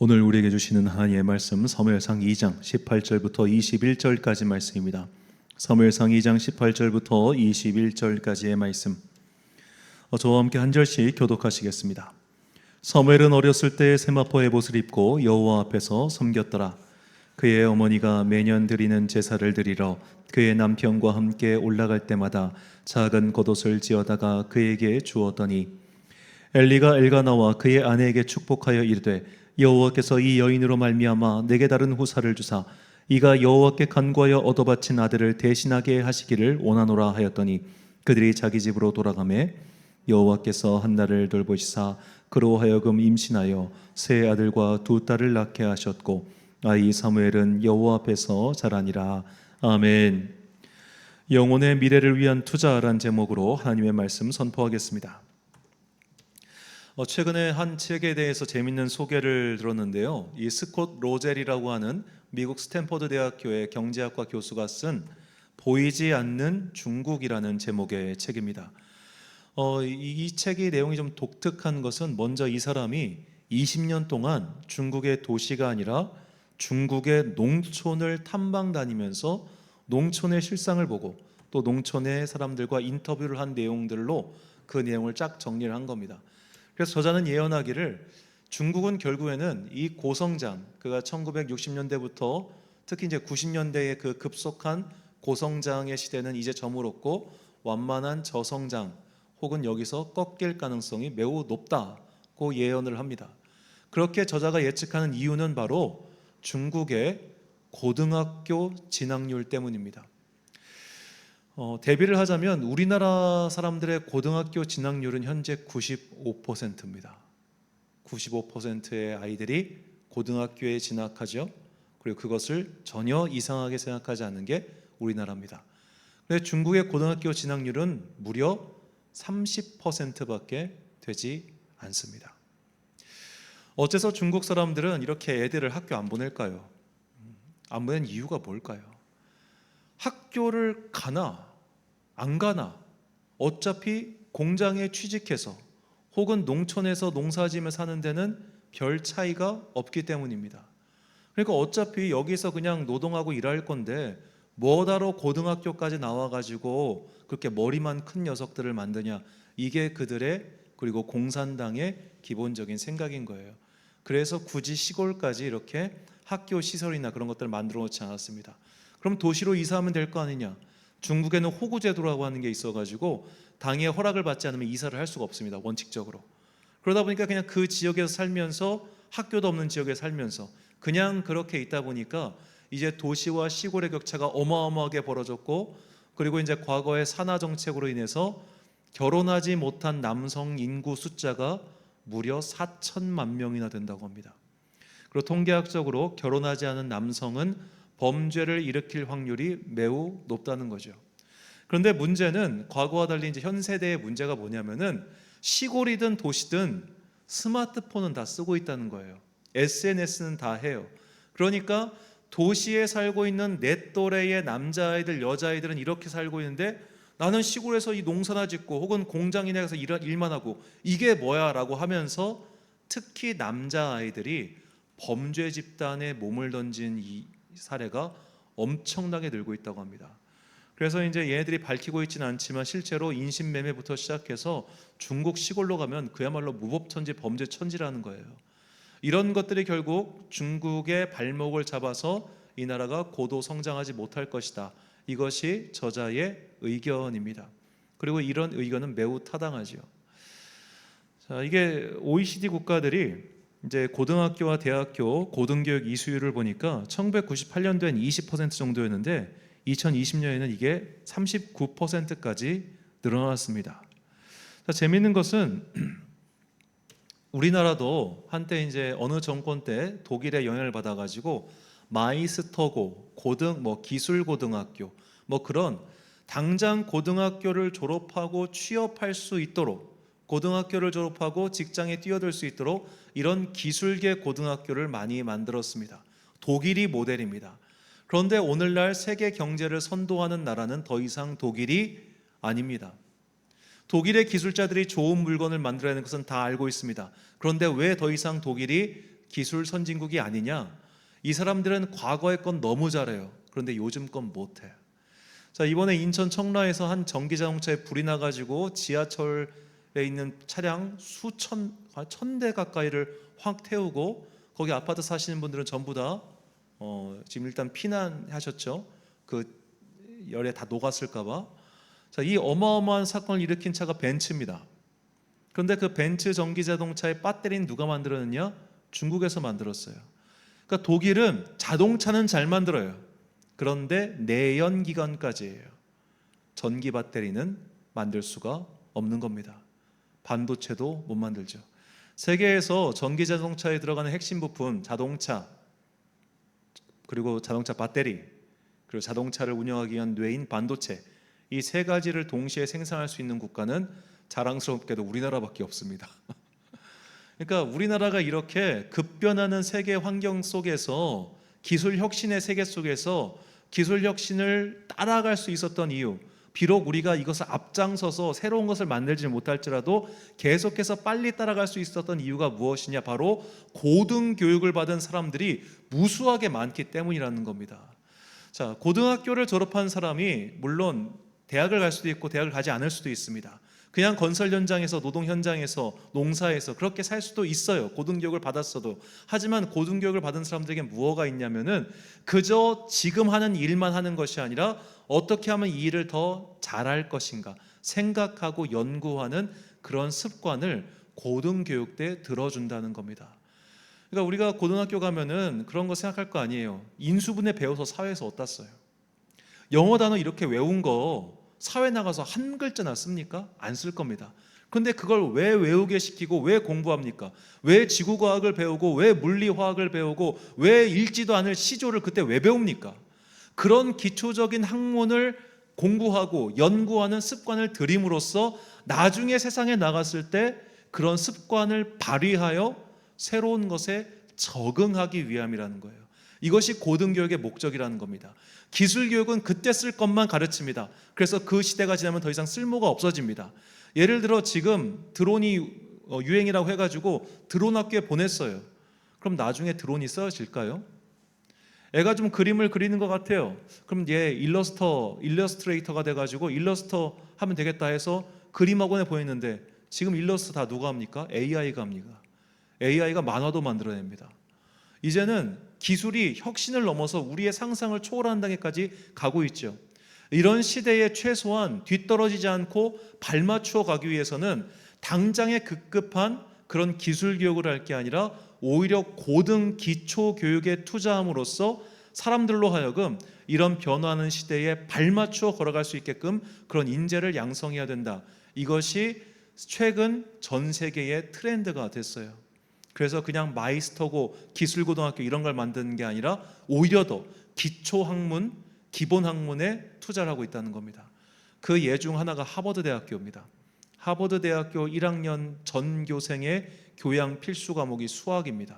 오늘 우리에게 주시는 하나님의 말씀 사무엘상 2장 18절부터 21절까지 말씀입니다. 사무엘상 2장 18절부터 21절까지의 말씀, 저와 함께 한 절씩 교독하시겠습니다. 사무엘은 어렸을 때 세마포 에봇을 입고 여호와 앞에서 섬겼더라. 그의 어머니가 매년 드리는 제사를 드리러 그의 남편과 함께 올라갈 때마다 작은 겉옷을 지어다가 그에게 주었더니, 엘리가 엘가나와 그의 아내에게 축복하여 이르되, 여호와께서 이 여인으로 말미암아 내게 다른 후사를 주사 이가 여호와께 간구하여 얻어바친 아들을 대신하게 하시기를 원하노라 하였더니, 그들이 자기 집으로 돌아가매 여호와께서 한나를 돌보시사 그로 하여금 임신하여 세 아들과 두 딸을 낳게 하셨고, 아이 사무엘은 여호와 앞에서 자라니라. 아멘. 영혼의 미래를 위한 투자란 제목으로 하나님의 말씀 선포하겠습니다. 최근에 한 책에 대해서 재밌는 소개를 들었는데요. 이 스콧 로젤이라고 하는 미국 스탠퍼드 대학교의 경제학과 교수가 쓴 보이지 않는 중국이라는 제목의 책입니다. 이 책의 내용이 좀 독특한 것은, 먼저 이 사람이 20년 동안 중국의 도시가 아니라 중국의 농촌을 탐방 다니면서 농촌의 실상을 보고 또 농촌의 사람들과 인터뷰를 한 내용들로 그 내용을 쫙 정리를 한 겁니다. 그래서 저자는 예언하기를, 중국은 결국에는 이 고성장, 그가 1960년대부터 특히 이제 90년대의 그 급속한 고성장의 시대는 이제 저물었고 완만한 저성장 혹은 여기서 꺾일 가능성이 매우 높다고 예언을 합니다. 그렇게 저자가 예측하는 이유는 바로 중국의 고등학교 진학률 때문입니다. 대비를 하자면 우리나라 사람들의 고등학교 진학률은 현재 95%입니다. 95%의 아이들이 고등학교에 진학하죠. 그리고 그것을 전혀 이상하게 생각하지 않는 게 우리나라입니다. 그런데 중국의 고등학교 진학률은 무려 30%밖에 되지 않습니다. 어째서 중국 사람들은 이렇게 애들을 학교 안 보낼까요? 안 보낸 이유가 뭘까요? 학교를 가나 안 가나 어차피 공장에 취직해서 혹은 농촌에서 농사지며 사는 데는 별 차이가 없기 때문입니다. 그러니까 어차피 여기서 그냥 노동하고 일할 건데 뭐하러 고등학교까지 나와가지고 그렇게 머리만 큰 녀석들을 만드냐, 이게 그들의, 그리고 공산당의 기본적인 생각인 거예요. 그래서 굳이 시골까지 이렇게 학교 시설이나 그런 것들을 만들어 놓지 않았습니다. 그럼 도시로 이사하면 될 거 아니냐. 중국에는 호구제도라고 하는 게 있어가지고 당의 허락을 받지 않으면 이사를 할 수가 없습니다, 원칙적으로. 그러다 보니까 그냥 그 지역에서 살면서, 학교도 없는 지역에 살면서 그냥 그렇게 있다 보니까 이제 도시와 시골의 격차가 어마어마하게 벌어졌고, 그리고 이제 과거의 산하 정책으로 인해서 결혼하지 못한 남성 인구 숫자가 무려 4천만 명이나 된다고 합니다. 그리고 통계학적으로 결혼하지 않은 남성은 범죄를 일으킬 확률이 매우 높다는 거죠. 그런데 문제는 과거와 달리 이제 현 세대의 문제가 뭐냐면은, 시골이든 도시든 스마트폰은 다 쓰고 있다는 거예요. SNS는 다 해요. 그러니까 도시에 살고 있는 내 또래의 남자아이들, 여자아이들은 이렇게 살고 있는데, 나는 시골에서 이 농사나 짓고 혹은 공장이나 가서 일만 하고 이게 뭐야 라고 하면서, 특히 남자아이들이 범죄 집단에 몸을 던진 이 사례가 엄청나게 늘고 있다고 합니다. 그래서 이제 얘네들이 밝히고 있지는 않지만 실제로 인신매매부터 시작해서 중국 시골로 가면 그야말로 무법천지, 범죄천지라는 거예요. 이런 것들이 결국 중국의 발목을 잡아서 이 나라가 고도 성장하지 못할 것이다. 이것이 저자의 의견입니다. 그리고 이런 의견은 매우 타당하죠. 자, 이게 OECD 국가들이 이제 고등학교와 대학교 고등교육 이수율을 보니까 1998년도엔 20% 정도였는데 2020년에는 이게 39%까지 늘어났습니다. 자, 재미있는 것은 우리나라도 한때 이제 어느 정권 때 독일의 영향을 받아가지고 마이스터고 기술 고등학교 그런 당장 고등학교를 졸업하고 취업할 수 있도록, 고등학교를 졸업하고 직장에 뛰어들 수 있도록 이런 기술계 고등학교를 많이 만들었습니다. 독일이 모델입니다. 그런데 오늘날 세계 경제를 선도하는 나라는 더 이상 독일이 아닙니다. 독일의 기술자들이 좋은 물건을 만들어내는 것은 다 알고 있습니다. 그런데 왜 더 이상 독일이 기술 선진국이 아니냐? 이 사람들은 과거의 건 너무 잘해요. 그런데 요즘 건 못해. 자, 이번에 인천 청라에서 한 전기자동차에 불이 나가지고 지하철에 있는 차량 수천, 1,000대 가까이를 확 태우고 거기 아파트 사시는 분들은 전부 다 지금 일단 피난하셨죠. 그 열에 다 녹았을까봐. 자, 이 어마어마한 사건을 일으킨 차가 벤츠입니다. 그런데 그 벤츠 전기자동차의 배터리는 누가 만들었느냐? 중국에서 만들었어요. 그러니까 독일은 자동차는 잘 만들어요. 그런데 내연기관까지예요. 전기 배터리는 만들 수가 없는 겁니다. 반도체도 못 만들죠. 세계에서 전기자동차에 들어가는 핵심 부품, 자동차, 그리고 자동차 배터리, 그리고 자동차를 운영하기 위한 뇌인 반도체, 이 세 가지를 동시에 생산할 수 있는 국가는 자랑스럽게도 우리나라밖에 없습니다. 그러니까 우리나라가 이렇게 급변하는 세계 환경 속에서 기술 혁신의 세계 속에서 기술 혁신을 따라갈 수 있었던 이유, 비록 우리가 이것을 앞장서서 새로운 것을 만들지 못할지라도 계속해서 빨리 따라갈 수 있었던 이유가 무엇이냐? 바로 고등교육을 받은 사람들이 무수하게 많기 때문이라는 겁니다. 자, 고등학교를 졸업한 사람이 물론 대학을 갈 수도 있고 대학을 가지 않을 수도 있습니다. 그냥 건설 현장에서, 노동 현장에서, 농사에서 그렇게 살 수도 있어요. 고등교육을 받았어도. 하지만 고등교육을 받은 사람들에게 무엇가 있냐면은 그저 지금 하는 일만 하는 것이 아니라 어떻게 하면 이 일을 더 잘할 것인가 생각하고 연구하는 그런 습관을 고등교육 때 들어준다는 겁니다. 그러니까 우리가 고등학교 가면은 그런 거 생각할 거 아니에요. 인수분해 배워서 사회에서 어디다 써요? 영어 단어 이렇게 외운 거 사회 나가서 한 글자나 씁니까? 안 쓸 겁니다. 그런데 그걸 왜 외우게 시키고 왜 공부합니까? 왜 지구과학을 배우고 왜 물리화학을 배우고 왜 읽지도 않을 시조를 그때 왜 배웁니까? 그런 기초적인 학문을 공부하고 연구하는 습관을 들임으로써 나중에 세상에 나갔을 때 그런 습관을 발휘하여 새로운 것에 적응하기 위함이라는 거예요. 이것이 고등교육의 목적이라는 겁니다. 기술교육은 그때 쓸 것만 가르칩니다. 그래서 그 시대가 지나면 더 이상 쓸모가 없어집니다. 예를 들어 지금 드론이 유행이라고 해가지고 드론 학교에 보냈어요. 그럼 나중에 드론이 쓰여질까요? 애가 좀 그림을 그리는 것 같아요. 그럼 얘 일러스트레이터가 돼가지고 일러스터 하면 되겠다 해서 그림학원에 보냈는데 지금 일러스트 다 누가 합니까? AI가 합니다. AI가 만화도 만들어냅니다. 이제는 기술이 혁신을 넘어서 우리의 상상을 초월하는 단계까지 가고 있죠. 이런 시대에 최소한 뒤떨어지지 않고 발맞추어 가기 위해서는 당장의 급급한 그런 기술 교육을 할 게 아니라 오히려 고등 기초 교육에 투자함으로써 사람들로 하여금 이런 변화하는 시대에 발맞추어 걸어갈 수 있게끔 그런 인재를 양성해야 된다. 이것이 최근 전 세계의 트렌드가 됐어요. 그래서 그냥 마이스터고 기술고등학교 이런 걸 만드는 게 아니라 오히려 더 기초학문, 기본학문에 투자를 하고 있다는 겁니다. 그 예 중 하나가 하버드 대학교입니다. 하버드 대학교 1학년 전교생의 교양 필수 과목이 수학입니다.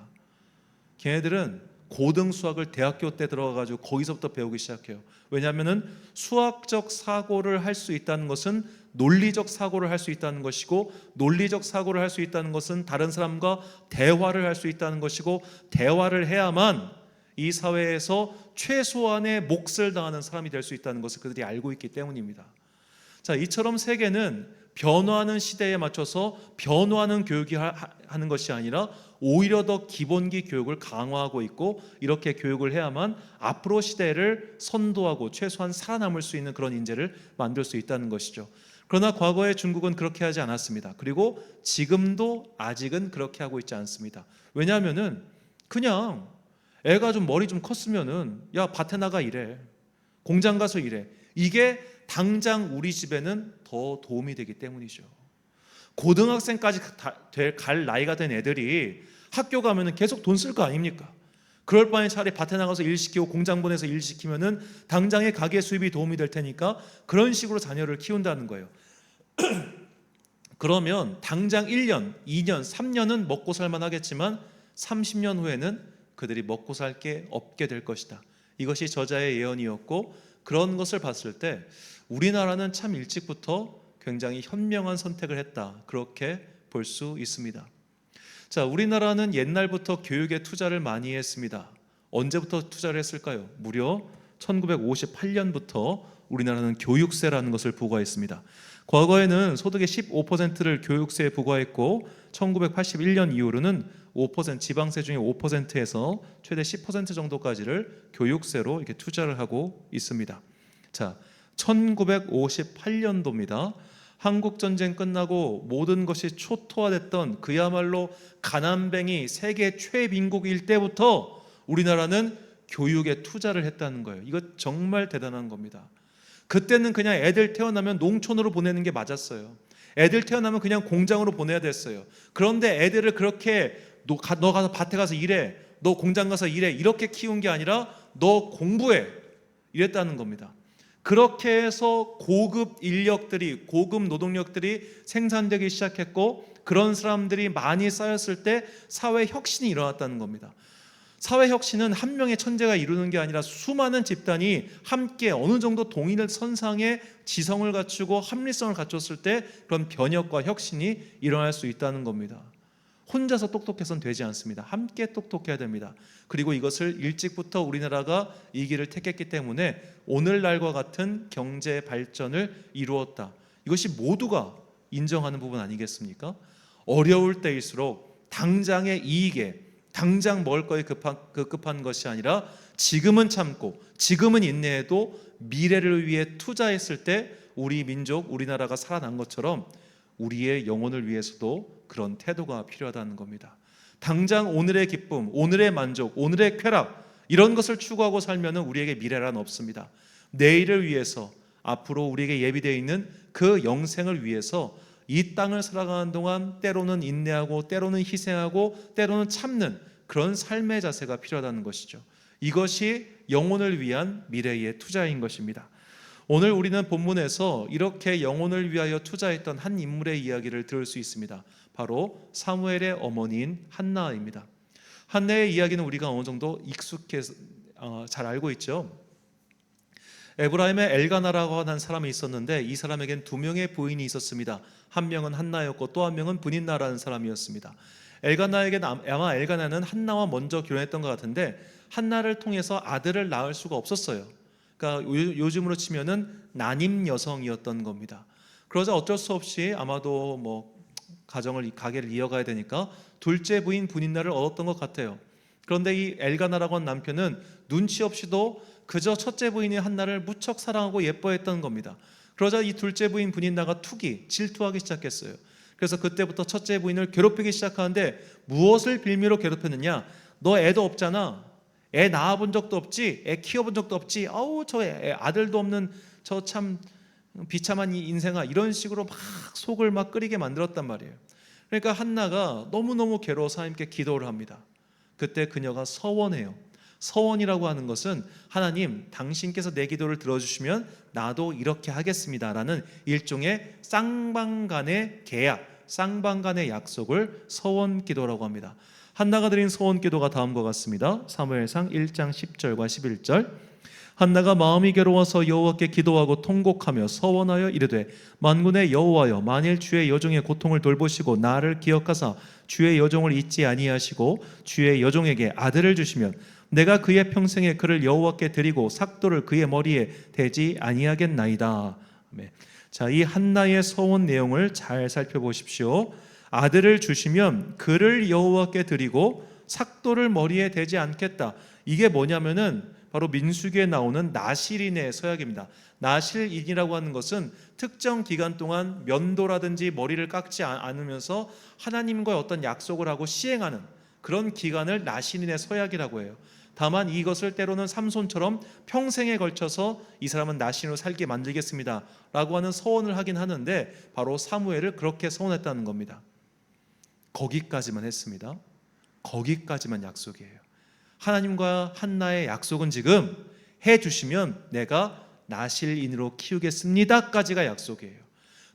걔네들은 고등 수학을 대학교 때 들어가가지고 거기서부터 배우기 시작해요. 왜냐하면 수학적 사고를 할 수 있다는 것은 논리적 사고를 할 수 있다는 것이고, 논리적 사고를 할 수 있다는 것은 다른 사람과 대화를 할 수 있다는 것이고, 대화를 해야만 이 사회에서 최소한의 몫을 다하는 사람이 될 수 있다는 것을 그들이 알고 있기 때문입니다. 자, 이처럼 세계는 변화하는 시대에 맞춰서 변화하는 교육이 하는 것이 아니라 오히려 더 기본기 교육을 강화하고 있고, 이렇게 교육을 해야만 앞으로 시대를 선도하고 최소한 살아남을 수 있는 그런 인재를 만들 수 있다는 것이죠. 그러나 과거에 중국은 그렇게 하지 않았습니다. 그리고 지금도 아직은 그렇게 하고 있지 않습니다. 왜냐하면은 그냥 애가 좀 머리 좀 컸으면은 야 밭에 나가 일해, 공장 가서 일해, 이게 당장 우리 집에는 더 도움이 되기 때문이죠. 고등학생까지 갈 나이가 된 애들이 학교 가면은 계속 돈 쓸 거 아닙니까? 그럴 바에 차라리 밭에 나가서 일 시키고 공장 보내서 일 시키면은 당장의 가계 수입이 도움이 될 테니까 그런 식으로 자녀를 키운다는 거예요. 그러면 당장 1년, 2년, 3년은 먹고 살만 하겠지만 30년 후에는 그들이 먹고 살 게 없게 될 것이다. 이것이 저자의 예언이었고, 그런 것을 봤을 때 우리나라는 참 일찍부터 굉장히 현명한 선택을 했다, 그렇게 볼 수 있습니다. 자, 우리나라는 옛날부터 교육에 투자를 많이 했습니다. 언제부터 투자를 했을까요? 무려 1958년부터 우리나라는 교육세라는 것을 부과했습니다. 과거에는 소득의 15%를 교육세에 부과했고 1981년 이후로는 5%, 지방세 중에 5%에서 최대 10% 정도까지를 교육세로 이렇게 투자를 하고 있습니다. 자, 1958년도입니다. 한국전쟁 끝나고 모든 것이 초토화됐던 그야말로 가난뱅이 세계 최빈국일 때부터 우리나라는 교육에 투자를 했다는 거예요. 이거 정말 대단한 겁니다. 그때는 그냥 애들 태어나면 농촌으로 보내는 게 맞았어요. 애들 태어나면 그냥 공장으로 보내야 됐어요. 그런데 애들을 그렇게 너 가서 밭에 가서 일해, 너 공장 가서 일해, 이렇게 키운 게 아니라 너 공부해, 이랬다는 겁니다. 그렇게 해서 고급 인력들이, 고급 노동력들이 생산되기 시작했고, 그런 사람들이 많이 쌓였을 때 사회 혁신이 일어났다는 겁니다. 사회 혁신은 한 명의 천재가 이루는 게 아니라 수많은 집단이 함께 어느 정도 동일 선상의 지성을 갖추고 합리성을 갖췄을 때 그런 변혁과 혁신이 일어날 수 있다는 겁니다. 혼자서 똑똑해서는 되지 않습니다. 함께 똑똑해야 됩니다. 그리고 이것을 일찍부터 우리나라가 이 길을 택했기 때문에 오늘날과 같은 경제 발전을 이루었다. 이것이 모두가 인정하는 부분 아니겠습니까? 어려울 때일수록 당장의 이익에, 당장 먹을 거에 급한 것이 아니라 지금은 참고 지금은 인내해도 미래를 위해 투자했을 때 우리 민족, 우리나라가 살아난 것처럼 우리의 영혼을 위해서도 그런 태도가 필요하다는 겁니다. 당장 오늘의 기쁨, 오늘의 만족, 오늘의 쾌락, 이런 것을 추구하고 살면 우리에게 미래란 없습니다. 내일을 위해서, 앞으로 우리에게 예비되어 있는 그 영생을 위해서 이 땅을 살아가는 동안 때로는 인내하고 때로는 희생하고 때로는 참는 그런 삶의 자세가 필요하다는 것이죠. 이것이 영혼을 위한 미래의 투자인 것입니다. 오늘 우리는 본문에서 이렇게 영혼을 위하여 투자했던 한 인물의 이야기를 들을 수 있습니다. 바로 사무엘의 어머니인 한나입니다. 한나의 이야기는 우리가 어느 정도 익숙해서 잘 알고 있죠. 에브라임의 엘가나라고 하는 사람이 있었는데 이 사람에겐 두 명의 부인이 있었습니다. 한 명은 한나였고 또 한 명은 브닌나라는 사람이었습니다. 엘가나에게는 아마 엘가나는 한나와 먼저 결혼했던 것 같은데 한나를 통해서 아들을 낳을 수가 없었어요. 그러니까 요즘으로 치면은 난임 여성이었던 겁니다. 그러자 어쩔 수 없이 아마도 가게를 이어가야 되니까 둘째 부인 브닌나를 얻었던 것 같아요. 그런데 이 엘가나라고 하는 남편은 눈치 없이도 그저 첫째 부인의 한나를 무척 사랑하고 예뻐했던 겁니다. 그러자 이 둘째 부인 브닌나가 질투하기 시작했어요. 그래서 그때부터 첫째 부인을 괴롭히기 시작하는데 무엇을 빌미로 괴롭혔느냐? 너 애도 없잖아. 애 낳아본 적도 없지. 애 키워본 적도 없지. 아우 저 아들도 없는 저 참 비참한 이 인생아, 이런 식으로 막 속을 막 끓이게 만들었단 말이에요. 그러니까 한나가 너무너무 괴로워서 하나님께 기도를 합니다. 그때 그녀가 서원해요. 서원이라고 하는 것은 하나님 당신께서 내 기도를 들어주시면 나도 이렇게 하겠습니다 라는 일종의 쌍방간의 계약, 쌍방간의 약속을 서원 기도라고 합니다. 한나가 드린 서원 기도가 다음과 같습니다. 사무엘상 1장 10절과 11절. 한나가 마음이 괴로워서 여호와께 기도하고 통곡하며 서원하여 이르되 만군의 여호와여, 만일 주의 여종의 고통을 돌보시고 나를 기억하사 주의 여종을 잊지 아니하시고 주의 여종에게 아들을 주시면 내가 그의 평생에 그를 여호와께 드리고 삭도를 그의 머리에 대지 아니하겠나이다. 자, 이 한나의 서원 내용을 잘 살펴보십시오. 아들을 주시면 그를 여호와께 드리고 삭도를 머리에 대지 않겠다. 이게 뭐냐면은 바로 민수기에 나오는 나실인의 서약입니다. 나실인이라고 하는 것은 특정 기간 동안 면도라든지 머리를 깎지 않으면서 하나님과의 어떤 약속을 하고 시행하는 그런 기간을 나실인의 서약이라고 해요. 다만 이것을 때로는 삼손처럼 평생에 걸쳐서 이 사람은 나실인으로 살게 만들겠습니다 라고 하는 서원을 하긴 하는데 바로 사무엘을 그렇게 서원했다는 겁니다. 거기까지만 했습니다. 거기까지만 약속이에요. 하나님과 한나의 약속은 지금 해주시면 내가 나실인으로 키우겠습니다까지가 약속이에요.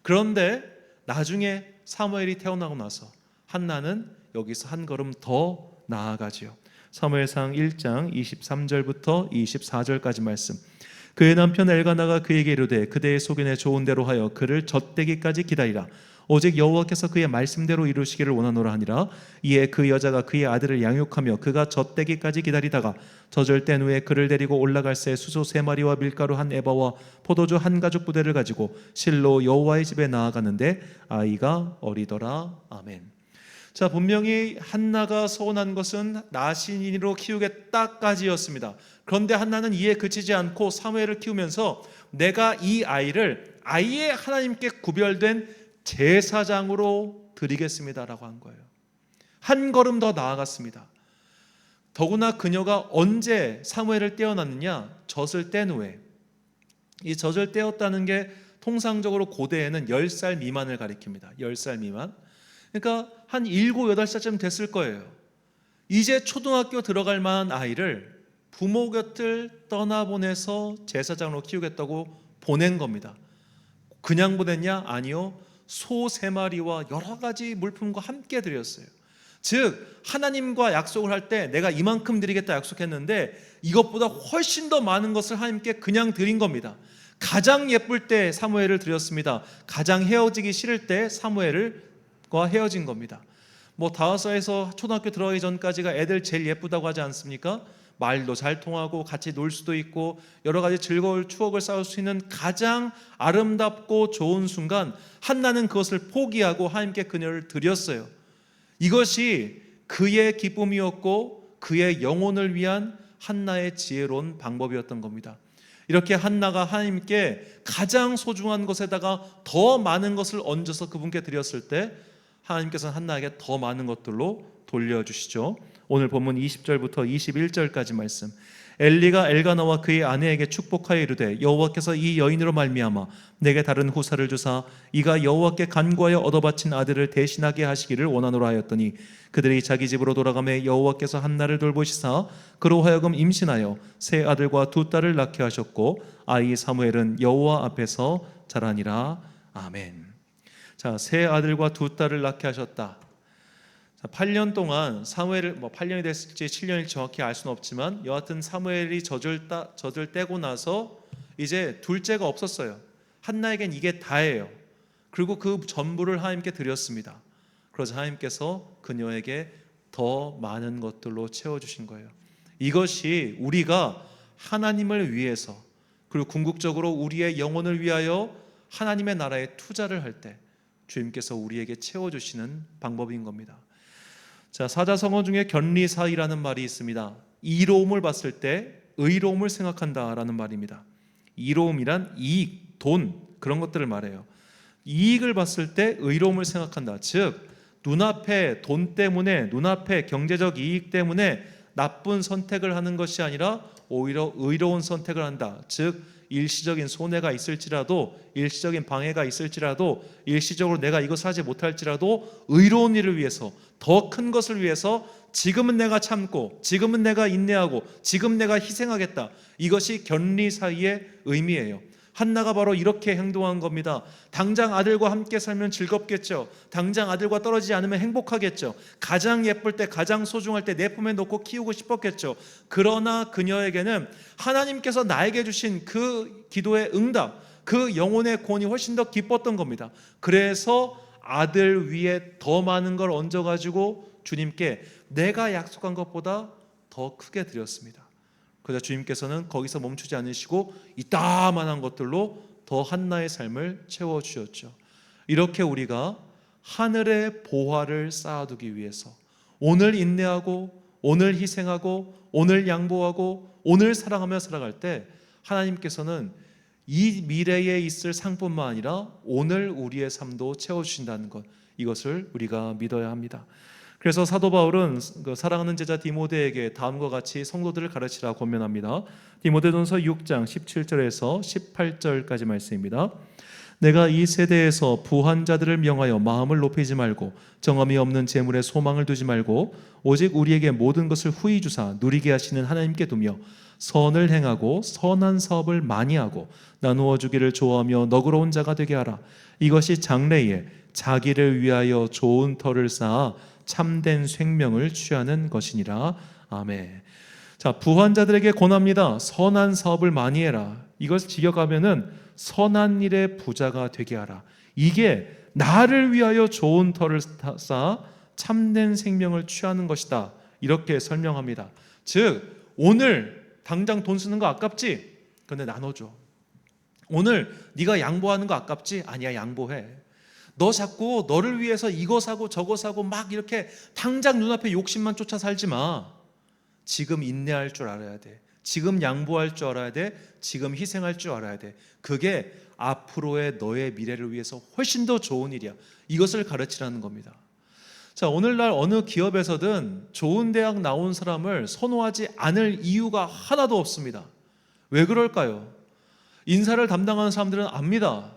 그런데 나중에 사무엘이 태어나고 나서 한나는 여기서 한 걸음 더 나아가지요. 사무엘상 1장 23절부터 24절까지 말씀. 그의 남편 엘가나가 그에게 이르되 그대의 소견에 좋은 대로 하여 그를 젖대기까지 기다리라. 오직 여호와께서 그의 말씀대로 이루시기를 원하노라 하니라. 이에 그 여자가 그의 아들을 양육하며 그가 젖되기까지 기다리다가 젖을 뗀 후에 그를 데리고 올라갈새 수소 3마리와 밀가루 1에바와 포도주 1가죽 부대를 가지고 실로 여호와의 집에 나아가는데 아이가 어리더라. 아멘. 자, 분명히 한나가 서운한 것은 나신인으로 키우겠다까지였습니다. 그런데 한나는 이에 그치지 않고 사무엘을 키우면서 내가 이 아이를 아예 하나님께 구별된 제사장으로 드리겠습니다라고 한 거예요. 한 걸음 더 나아갔습니다. 더구나 그녀가 언제 사무엘을 떼어놨느냐? 젖을 뗀 후에. 이 젖을 떼었다는 게 통상적으로 고대에는 10살 미만을 가리킵니다. 10살 미만. 그러니까 한 7, 8살쯤 됐을 거예요. 이제 초등학교 들어갈 만한 아이를 부모 곁을 떠나보내서 제사장으로 키우겠다고 보낸 겁니다. 그냥 보냈냐? 아니요. 소 3마리와 여러 가지 물품과 함께 드렸어요. 즉 하나님과 약속을 할 때 내가 이만큼 드리겠다 약속했는데 이것보다 훨씬 더 많은 것을 하나님께 그냥 드린 겁니다. 가장 예쁠 때 사무엘을 드렸습니다. 가장 헤어지기 싫을 때 사무엘과 헤어진 겁니다. 5살에서 초등학교 들어가기 전까지가 애들 제일 예쁘다고 하지 않습니까? 말도 잘 통하고 같이 놀 수도 있고 여러 가지 즐거울 추억을 쌓을 수 있는 가장 아름답고 좋은 순간 한나는 그것을 포기하고 하나님께 그녀를 드렸어요. 이것이 그의 기쁨이었고 그의 영혼을 위한 한나의 지혜로운 방법이었던 겁니다. 이렇게 한나가 하나님께 가장 소중한 것에다가 더 많은 것을 얹어서 그분께 드렸을 때 하나님께서는 한나에게 더 많은 것들로 돌려주시죠. 오늘 본문 20절부터 21절까지 말씀. 엘리가 엘가나와 그의 아내에게 축복하여 이르되 여호와께서 이 여인으로 말미암아 내게 다른 후사를 주사 이가 여호와께 간구하여 얻어바친 아들을 대신하게 하시기를 원하노라 하였더니 그들이 자기 집으로 돌아가매 여호와께서 한나를 돌보시사 그로 하여금 임신하여 세 아들과 두 딸을 낳게 하셨고 아이 사무엘은 여호와 앞에서 자라니라. 아멘. 자, 세 아들과 두 딸을 낳게 하셨다. 8년 동안 사무엘을 8년이 됐을지 7년일지 정확히 알 수는 없지만 여하튼 사무엘이 젖을 떼고 나서 이제 둘째가 없었어요. 한나에겐 이게 다예요. 그리고 그 전부를 하나님께 드렸습니다. 그래서 하나님께서 그녀에게 더 많은 것들로 채워주신 거예요. 이것이 우리가 하나님을 위해서 그리고 궁극적으로 우리의 영혼을 위하여 하나님의 나라에 투자를 할 때 주님께서 우리에게 채워주시는 방법인 겁니다. 자, 사자성어 중에 견리사의라는 말이 있습니다. 이로움을 봤을 때 의로움을 생각한다라는 말입니다. 이로움이란 이익, 돈 그런 것들을 말해요. 이익을 봤을 때 의로움을 생각한다. 즉 눈앞에 돈 때문에 눈앞에 경제적 이익 때문에 나쁜 선택을 하는 것이 아니라 오히려 의로운 선택을 한다. 즉 일시적인 손해가 있을지라도 일시적인 방해가 있을지라도 일시적으로 내가 이것을 하지 못할지라도 의로운 일을 위해서 더 큰 것을 위해서 지금은 내가 참고 지금은 내가 인내하고 지금 내가 희생하겠다. 이것이 견리사의의 의미예요. 한나가 바로 이렇게 행동한 겁니다. 당장 아들과 함께 살면 즐겁겠죠. 당장 아들과 떨어지지 않으면 행복하겠죠. 가장 예쁠 때 가장 소중할 때 내 품에 놓고 키우고 싶었겠죠. 그러나 그녀에게는 하나님께서 나에게 주신 그 기도의 응답, 그 영혼의 구원이 훨씬 더 기뻤던 겁니다. 그래서 아들 위에 더 많은 걸 얹어가지고 주님께 내가 약속한 것보다 더 크게 드렸습니다. 그래서 주님께서는 거기서 멈추지 않으시고 이따만한 것들로 더 한나의 삶을 채워주셨죠. 이렇게 우리가 하늘의 보화를 쌓아두기 위해서 오늘 인내하고 오늘 희생하고 오늘 양보하고 오늘 사랑하며 살아갈 때 하나님께서는 이 미래에 있을 상뿐만 아니라 오늘 우리의 삶도 채워주신다는 것, 이것을 우리가 믿어야 합니다. 그래서 사도 바울은 그 사랑하는 제자 디모데에게 다음과 같이 성도들을 가르치라 권면합니다. 디모데전서 6장 17절에서 18절까지 말씀입니다. 내가 이 세대에서 부한 자들을 명하여 마음을 높이지 말고 정함이 없는 재물에 소망을 두지 말고 오직 우리에게 모든 것을 후히 주사 누리게 하시는 하나님께 두며 선을 행하고 선한 사업을 많이 하고 나누어 주기를 좋아하며 너그러운 자가 되게 하라. 이것이 장래에 자기를 위하여 좋은 터를 쌓아 참된 생명을 취하는 것이니라. 아멘. 자, 부한 자들에게 권합니다. 선한 사업을 많이 해라. 이것을 지켜가면은 선한 일의 부자가 되게 하라. 이게 나를 위하여 좋은 터를 쌓아 참된 생명을 취하는 것이다. 이렇게 설명합니다. 즉 오늘 당장 돈 쓰는 거 아깝지? 근데 나눠줘. 오늘 네가 양보하는 거 아깝지? 아니야, 양보해. 너 자꾸 너를 위해서 이거 사고 저거 사고 막 이렇게 당장 눈앞에 욕심만 쫓아 살지 마. 지금 인내할 줄 알아야 돼. 지금 양보할 줄 알아야 돼. 지금 희생할 줄 알아야 돼. 그게 앞으로의 너의 미래를 위해서 훨씬 더 좋은 일이야. 이것을 가르치라는 겁니다. 자, 오늘날 어느 기업에서든 좋은 대학 나온 사람을 선호하지 않을 이유가 하나도 없습니다. 왜 그럴까요? 인사를 담당하는 사람들은 압니다.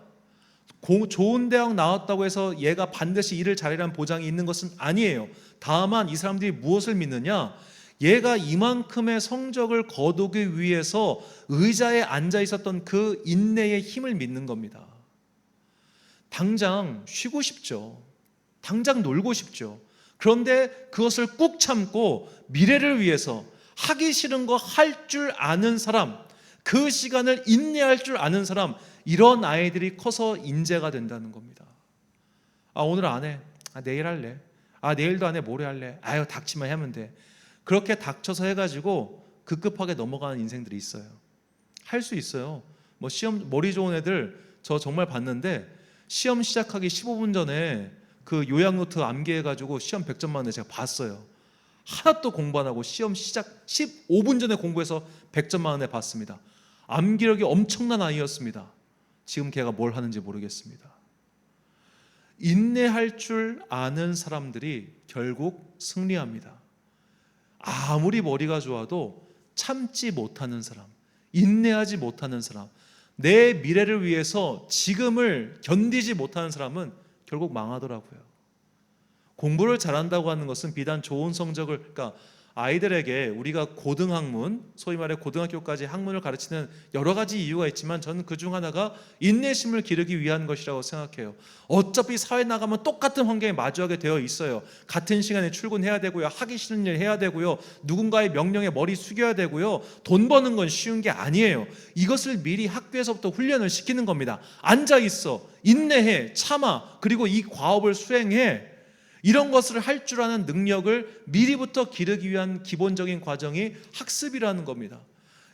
좋은 대학 나왔다고 해서 얘가 반드시 일을 잘하라는 보장이 있는 것은 아니에요. 다만 이 사람들이 무엇을 믿느냐? 얘가 이만큼의 성적을 거두기 위해서 의자에 앉아 있었던 그 인내의 힘을 믿는 겁니다. 당장 쉬고 싶죠. 당장 놀고 싶죠. 그런데 그것을 꾹 참고 미래를 위해서 하기 싫은 거 할 줄 아는 사람, 그 시간을 인내할 줄 아는 사람, 이런 아이들이 커서 인재가 된다는 겁니다. 오늘 안 해. 내일 할래. 내일도 안 해. 모레 할래. 닥치만 하면 돼. 그렇게 닥쳐서 해가지고 급급하게 넘어가는 인생들이 있어요. 할 수 있어요. 시험 머리 좋은 애들 저 정말 봤는데 시험 시작하기 15분 전에 그 요약 노트 암기해가지고 시험 100점 맞는 애 제가 봤어요. 하나도 공부 안 하고 시험 시작 15분 전에 공부해서 100점 맞는 애 봤습니다. 암기력이 엄청난 아이였습니다. 지금 걔가 뭘 하는지 모르겠습니다. 인내할 줄 아는 사람들이 결국 승리합니다. 아무리 머리가 좋아도 참지 못하는 사람, 인내하지 못하는 사람, 내 미래를 위해서 지금을 견디지 못하는 사람은 결국 망하더라고요. 공부를 잘한다고 하는 것은 비단 좋은 성적을, 그러니까 아이들에게 우리가 고등학문, 소위 말해 고등학교까지 학문을 가르치는 여러 가지 이유가 있지만 저는 그중 하나가 인내심을 기르기 위한 것이라고 생각해요. 어차피 사회 나가면 똑같은 환경에 마주하게 되어 있어요. 같은 시간에 출근해야 되고요. 하기 싫은 일 해야 되고요. 누군가의 명령에 머리 숙여야 되고요. 돈 버는 건 쉬운 게 아니에요. 이것을 미리 학교에서부터 훈련을 시키는 겁니다. 앉아 있어, 인내해, 참아, 그리고 이 과업을 수행해. 이런 것을 할 줄 아는 능력을 미리부터 기르기 위한 기본적인 과정이 학습이라는 겁니다.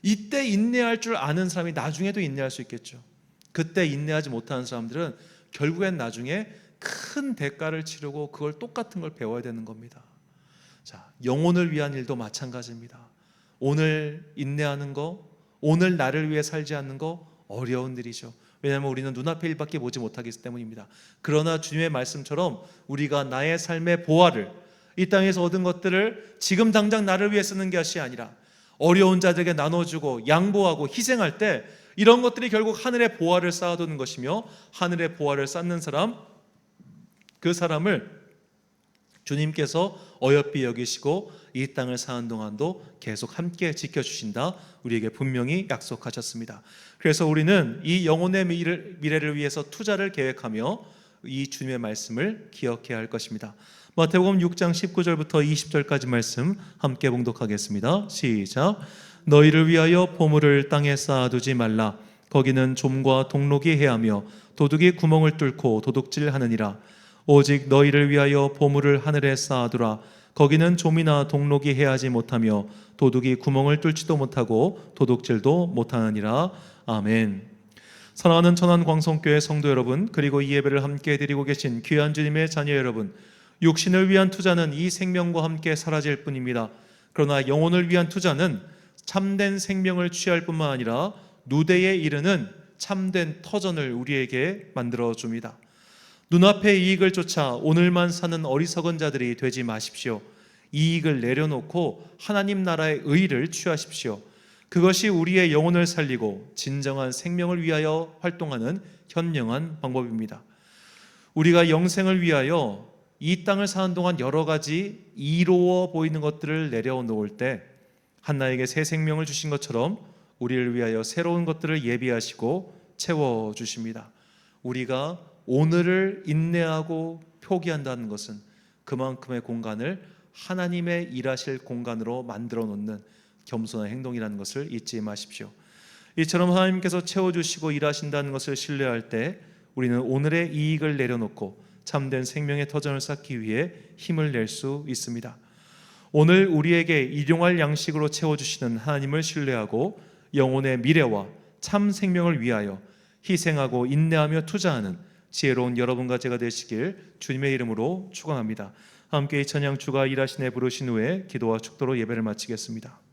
이때 인내할 줄 아는 사람이 나중에도 인내할 수 있겠죠. 그때 인내하지 못하는 사람들은 결국엔 나중에 큰 대가를 치르고 그걸 똑같은 걸 배워야 되는 겁니다. 자, 영혼을 위한 일도 마찬가지입니다. 오늘 인내하는 거, 오늘 나를 위해 살지 않는 거 어려운 일이죠. 왜냐하면 우리는 눈앞의 일밖에 보지 못하기 때문입니다. 그러나 주님의 말씀처럼 우리가 나의 삶의 보화를, 이 땅에서 얻은 것들을 지금 당장 나를 위해 쓰는 것이 아니라 어려운 자들에게 나눠주고 양보하고 희생할 때 이런 것들이 결국 하늘의 보화를 쌓아두는 것이며, 하늘의 보화를 쌓는 사람, 그 사람을 주님께서 어여삐 여기시고 이 땅을 사는 동안도 계속 함께 지켜주신다, 우리에게 분명히 약속하셨습니다. 그래서 우리는 이 영혼의 미래를 위해서 투자를 계획하며 이 주님의 말씀을 기억해야 할 것입니다. 마태복음 6장 19절부터 20절까지 말씀 함께 봉독하겠습니다. 시작. 너희를 위하여 보물을 땅에 쌓아두지 말라. 거기는 좀과 동록이 해하며 도둑이 구멍을 뚫고 도둑질하느니라. 오직 너희를 위하여 보물을 하늘에 쌓아두라. 거기는 좀이나 동록이 해하지 못하며 도둑이 구멍을 뚫지도 못하고 도둑질도 못하느니라. 아멘. 사랑하는 천안광성교회 성도 여러분, 그리고 이 예배를 함께 드리고 계신 귀한 주님의 자녀 여러분, 육신을 위한 투자는 이 생명과 함께 사라질 뿐입니다. 그러나 영혼을 위한 투자는 참된 생명을 취할 뿐만 아니라 누대에 이르는 참된 터전을 우리에게 만들어줍니다. 눈앞의 이익을 쫓아 오늘만 사는 어리석은 자들이 되지 마십시오. 이익을 내려놓고 하나님 나라의 의를 취하십시오. 그것이 우리의 영혼을 살리고 진정한 생명을 위하여 활동하는 현명한 방법입니다. 우리가 영생을 위하여 이 땅을 사는 동안 여러 가지 이로워 보이는 것들을 내려놓을 때 한나에게 새 생명을 주신 것처럼 우리를 위하여 새로운 것들을 예비하시고 채워주십니다. 우리가 오늘을 인내하고 표기한다는 것은 그만큼의 공간을 하나님의 일하실 공간으로 만들어 놓는 겸손한 행동이라는 것을 잊지 마십시오. 이처럼 하나님께서 채워주시고 일하신다는 것을 신뢰할 때 우리는 오늘의 이익을 내려놓고 참된 생명의 터전을 쌓기 위해 힘을 낼 수 있습니다. 오늘 우리에게 일용할 양식으로 채워주시는 하나님을 신뢰하고 영혼의 미래와 참 생명을 위하여 희생하고 인내하며 투자하는 지혜로운 여러분과 제가 되시길 주님의 이름으로 축원합니다. 함께 이 찬양 주가 일하시네 부르신 후에 기도와 축도로 예배를 마치겠습니다.